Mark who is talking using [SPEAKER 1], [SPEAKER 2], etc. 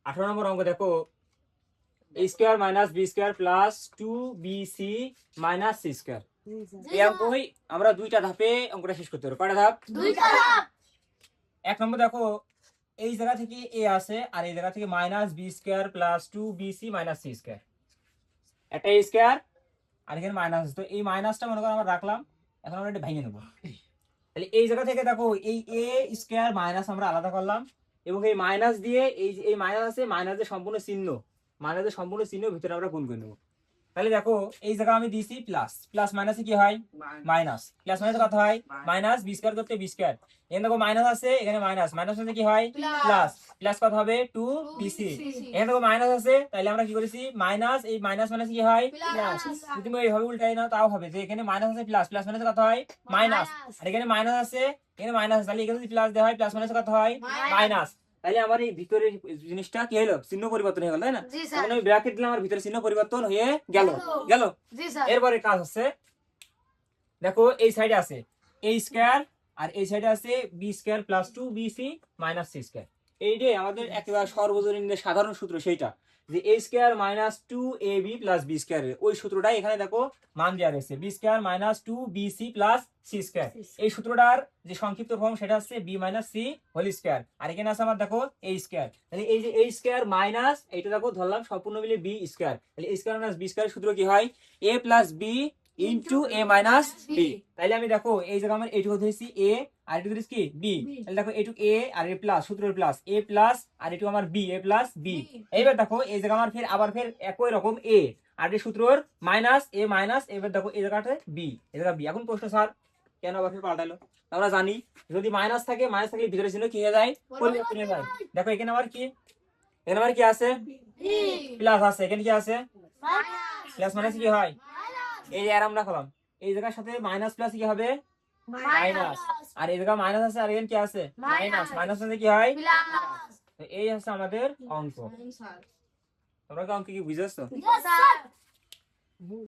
[SPEAKER 1] 18 নম্বর অঙ্ক দেখো a square minus b square plus 2bc minus c square. এই অঙ্কই আমরা দুইটা ধাপে অঙ্কটা শেষ করতে পারবো। কয়টা ধাপ?
[SPEAKER 2] দুইটা ধাপ।
[SPEAKER 1] এক নম্বর দেখো এই জায়গা থেকে a আছে আর এই জায়গা থেকে minus b square plus 2bc minus c square. একটা a স্কয়ার আর এখানে মাইনাস, তো এই মাইনাসটা মনে করো আমরা রাখলাম, এখন আমরা এটা ভেঙে নেব। তাহলে এই জায়গা থেকে দেখো এই a স্কয়ার মাইনাস আমরা আলাদা করলাম এবং এই মাইনাস দিয়ে এই মাইনাস আছে, মাইনাসের সম্পূর্ণ চিহ্ন, মাইনাসের সম্পূর্ণ চিহ্ন ভিতরে আমরা গুণ করে নেব। তাহলে দেখো এই জায়গা আমি দিয়েছি প্লাস, প্লাস মাইনাসে কি হয়? মাইনাস। প্লাস মাইনাস কত হয়? মাইনাস বি স্কয়ার করতে বি স্কয়ার। এখানে দেখো মাইনাস আছে, এখানে মাইনাস, মাইনাস মানে কি হয়? প্লাস। প্লাস কত হবে? 2bc। এখানে দেখো মাইনাস আছে, তাহলে আমরা কি করেছি মাইনাস, এই মাইনাস মাইনাস কি হয়? প্লাস। যদি তুমি এইভাবে উল্টাই নাও তাও হবে, যে এখানে মাইনাস আছে প্লাস, প্লাস মাইনাস কত হয়? মাইনাস। আর এখানে মাইনাস আছে, এখানে মাইনাস, তাহলে এখানে যদি প্লাস দেওয়া হয় প্লাস মাইনাস কত হয়? মাইনাস। তাহলে আমার এই ভিতরের জিনিসটা কি হলো? চিহ্ন পরিবর্তন হয়ে গেল, তাই না? তখন আমি ব্র্যাকেট দিলাম, আমার ভিতরে চিহ্ন পরিবর্তন হয়ে গেল। গেল। এরপরে কাজ হচ্ছে দেখো এই সাইডে আছে a স্কয়ার আর এই সাইডে আছে b square plus 2bc minus c square. এইটাই আমাদের একেবারে সর্বজনীন সাধারণ সূত্র, সেইটা যে a square minus 2ab plus b square, ওই সূত্রটাই এখানে দেখো মান দেওয়া রয়েছে, b square minus 2bc plus c square. এই সূত্রটার যে সংক্ষিপ্ত ফর্ম সেটা হচ্ছে b minus c whole square. আর এখানে আছে আমার দেখো a স্কয়ার, তাহলে এই যে a স্কয়ার মাইনাস এইটা দেখো ধরলাম সম্পূর্ণ মিলে b স্কয়ার, তাহলে a স্কয়ার মাইনাস b স্কয়ারের সূত্র কি হয়? a plus b into a minus b। তাইলে আমি দেখো এই জায়গা আমার এইটুকু ধরেছি a আর এটুকু ধরেছি কি b, তাহলে দেখো এইটুকু a আর a প্লাস, সূত্রের প্লাস a প্লাস আর এটুকু আমার b, a প্লাস b। এইবার দেখো এই জায়গা আমার আবার একই রকম a আর এই সূত্রের মাইনাস a মাইনাস, এবার দেখো এই জায়গাটা b, এই জায়গা b। এখন প্রশ্ন স্যার কেন আবার পাল্টালো? আমরা জানি যদি মাইনাস থাকে, মাইনাস থাকলে ভিতরে ছিল কি হয়ে যায়? পরিবর্তন হয়ে যায়। দেখো এখানে আমার কি, এখানে আমার কি আছে? প্লাস আছে, এখানে কি আছে? প্লাস মাইনাস কি হয়? এই যে আরাম রাখলাম, এই জায়গার সাথে মাইনাস প্লাস কি হবে? মাইনাস। আর এই জায়গা মাইনাস আছে আর এখানে কি আছে? মাইনাস। মাইনাস সাথে কি হয়? তো এই হচ্ছে আমাদের অঙ্ক। তোমরা কি অঙ্ক কি বুঝেছো?